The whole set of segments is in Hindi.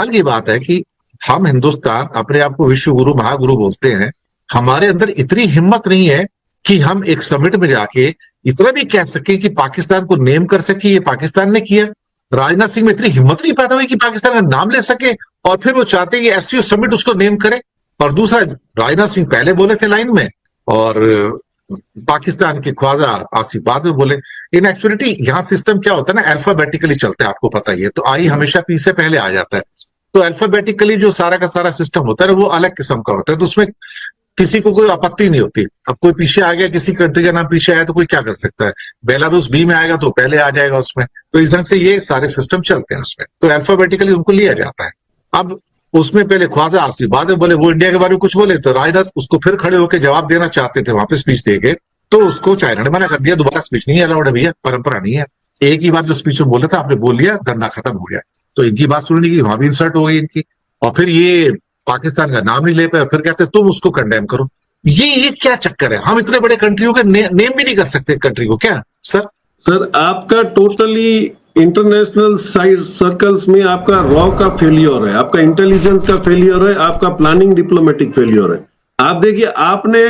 कमाल की बात है कि हम हिंदुस्तान अपने आप को विश्व गुरु महागुरु बोलते हैं, हमारे अंदर इतनी हिम्मत नहीं है कि हम एक समिट में जाके इतना भी कह सके कि पाकिस्तान को नेम कर सके ये पाकिस्तान ने किया। राजनाथ सिंह में इतनी हिम्मत नहीं पैदा हुई कि पाकिस्तान का नाम ले सके, और फिर वो चाहते हैं कि एससीओ समिट उसको नेम करे। और दूसरा, राजनाथ सिंह पहले बोले थे लाइन में, और पाकिस्तान के ख्वाजा आसिफ बाद में बोले। इन एक्चुअलिटी यहाँ सिस्टम क्या होता है ना, अल्फाबेटिकली चलता है, आपको पता ही है। तो आई हमेशा पी से पहले आ जाता है। तो अल्फाबेटिकली जो सारा का सारा सिस्टम होता है वो अलग किस्म का होता है, तो उसमें किसी को कोई आपत्ति नहीं होती। अब कोई पीछे आ गया, किसी कंट्री का नाम पीछे आया, तो कोई क्या कर सकता है। बेलारूस बी में आएगा तो पहले आ जाएगा उसमें। तो इस ढंग से ये सारे सिस्टम चलते हैं उसमें, तो अल्फाबेटिकली उनको लिया जाता है। अब उसमें पहले ख्वाजा आसिफ बाद में बोले, वो इंडिया के बारे में कुछ बोले तो राजनाथ उसको फिर खड़े होकर जवाब देना चाहते थे वहां पे स्पीच देके, तो उसको चाइना ने मना कर दिया, दोबारा स्पीच नहीं अलाउड है भैया, परंपरा नहीं है। एक ही बार जो स्पीच में बोला था आपने बोल लिया, धंधा खत्म हो गया। तो इनकी बात सुनने की वहां भी इंसर्ट हो गई इनकी, और फिर ये पाकिस्तान का नाम नहीं ले पाए, फिर कहते तुम उसको कंडेम करो। ये क्या चक्कर है, हम इतने बड़े कंट्रियों का नेम भी नहीं कर सकते कंट्री को क्या सर। सर आपका टोटली इंटरनेशनल सर्कल्स में आपका रॉ का फेलियर है, आपका इंटेलिजेंस का फेलियर है, आपका प्लानिंग डिप्लोमेटिक फेलियर है। आप देखिए, आपने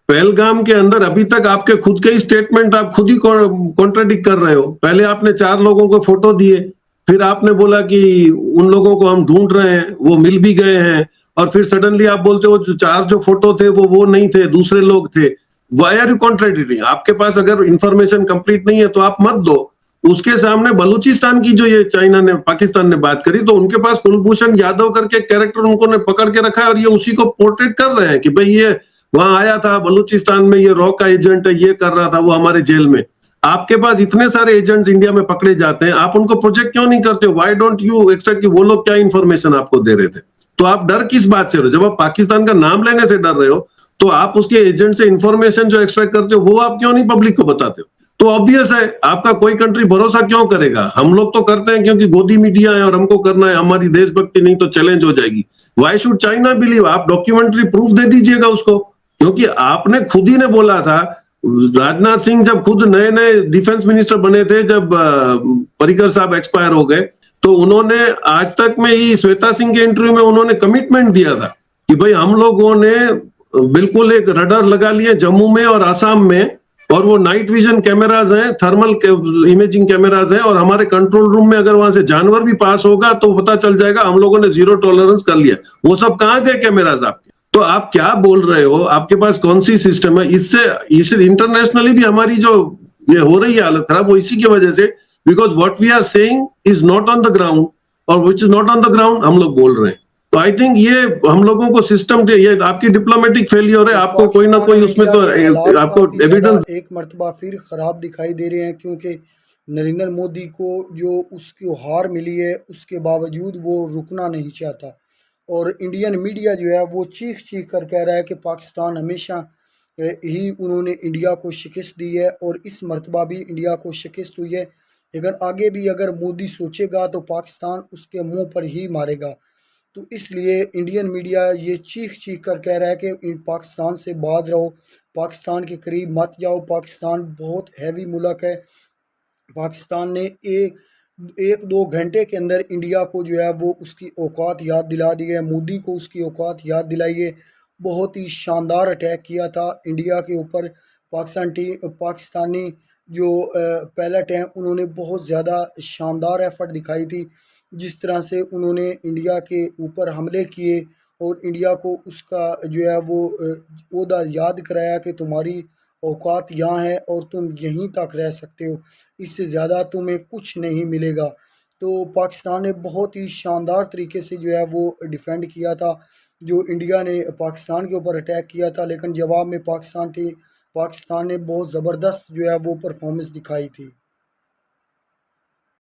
पहलगाम के अंदर अभी तक आपके खुद के ही स्टेटमेंट आप खुद ही कॉन्ट्राडिक्ट कर रहे हो। पहले आपने 4 लोगों को फोटो दिए, फिर आपने बोला कि उन लोगों को हम ढूंढ रहे हैं, वो मिल भी गए हैं, और फिर सडनली आप बोलते हो जो 4 जो फोटो थे वो नहीं थे, दूसरे लोग थे। Why are you contradicting? आपके पास अगर इंफॉर्मेशन कंप्लीट नहीं है तो आप मत दो। उसके सामने बलूचिस्तान की जो ये चाइना ने पाकिस्तान ने बात करी, तो उनके पास कुलभूषण यादव करके कैरेक्टर उनको ने पकड़ के रखा है, और ये उसी को पोर्ट्रेट कर रहे हैं कि भाई ये वहां आया था बलूचिस्तान में, ये रॉ का एजेंट है, ये कर रहा था वो हमारे जेल में। आपके पास इतने सारे एजेंट्स इंडिया में पकड़े जाते हैं, आप उनको प्रोजेक्ट क्यों नहीं करते हो? व्हाई डोंट यू एक्सपेक्ट कि वो लोग क्या इंफॉर्मेशन आपको दे रहे थे? तो आप डर किस बात से हो? जब आप पाकिस्तान का नाम लेने से डर रहे हो, तो आप उसके एजेंट से इंफॉर्मेशन जो एक्सट्रैक्ट करते हो वो आप क्यों नहीं पब्लिक को बताते हो? तो ऑब्वियस है, आपका कोई कंट्री भरोसा क्यों करेगा? हम लोग तो करते हैं क्योंकि गोदी मीडिया है और हमको करना है, हमारी देशभक्ति नहीं तो चैलेंज हो जाएगी। Why should China believe? आप डॉक्यूमेंट्री प्रूफ दे दीजिएगा उसको, क्योंकि आपने खुद ही ने बोला था, राजनाथ सिंह जब खुद नए नए डिफेंस मिनिस्टर बने थे, जब पर्रिकर साहब एक्सपायर हो गए, तो उन्होंने आज तक में ही श्वेता सिंह के इंटरव्यू में उन्होंने कमिटमेंट दिया था कि भाई हम लोगों ने बिल्कुल एक रडार लगा लिए जम्मू में और आसाम में, और वो नाइट विजन कैमराज हैं, थर्मल इमेजिंग कैमराज हैं, और हमारे कंट्रोल रूम में अगर वहां से जानवर भी पास होगा तो पता चल जाएगा, हम लोगों ने जीरो टॉलरेंस कर लिया। वो सब कहां गए कैमराज आपके? तो आप क्या बोल रहे हो? आपके पास कौन सी सिस्टम है? इससे इंटरनेशनली भी हमारी जो ये हो रही है हालत खराब, वो इसी की वजह से, because what we are saying is not on the ground, और which is not on the ground हम लोग बोल रहे हैं। तो आई थिंक ये हम लोगों को सिस्टम, ये आपकी डिप्लोमेटिक फेलियर है, आपको कोई ना कोई उसमें तो आपको एविडेंस एक मर्तबा फिर खराब दिखाई दे रहे हैं, क्योंकि नरेंद्र मोदी को जो उसकी हार मिली है उसके बावजूद वो रुकना नहीं चाहता, और इंडियन मीडिया जो है वो चीख चीख कर कह रहा है कि पाकिस्तान हमेशा ही उन्होंने इंडिया को शिकस्त दी है, और इस मर्तबा भी इंडिया को शिकस्त हुई है। लेकिन आगे भी अगर मोदी सोचेगा तो पाकिस्तान उसके मुंह पर ही मारेगा। तो इसलिए इंडियन मीडिया ये चीख चीख कर कह रहा है कि पाकिस्तान से बाज रहो, पाकिस्तान के करीब मत जाओ, पाकिस्तान बहुत हैवी मुल्क है। पाकिस्तान ने एक दो घंटे के अंदर इंडिया को जो है वो उसकी औकात याद दिला दी है, मोदी को उसकी औकात याद दिलाई है। बहुत ही शानदार अटैक किया था इंडिया के ऊपर। पाकिस्तानी जो पायलट हैं उन्होंने बहुत ज़्यादा शानदार एफर्ट दिखाई थी, जिस तरह से उन्होंने इंडिया के ऊपर हमले किए और इंडिया को उसका जो है वो ओहदा याद कराया कि तुम्हारी औकात यहाँ है और तुम यहीं तक रह सकते हो, इससे ज़्यादा तुम्हें कुछ नहीं मिलेगा। तो पाकिस्तान ने बहुत ही शानदार तरीके से जो है वो डिफेंड किया था, जो इंडिया ने पाकिस्तान के ऊपर अटैक किया था, लेकिन जवाब में पाकिस्तान ने बहुत ज़बरदस्त जो है वो परफॉर्मेंस दिखाई थी।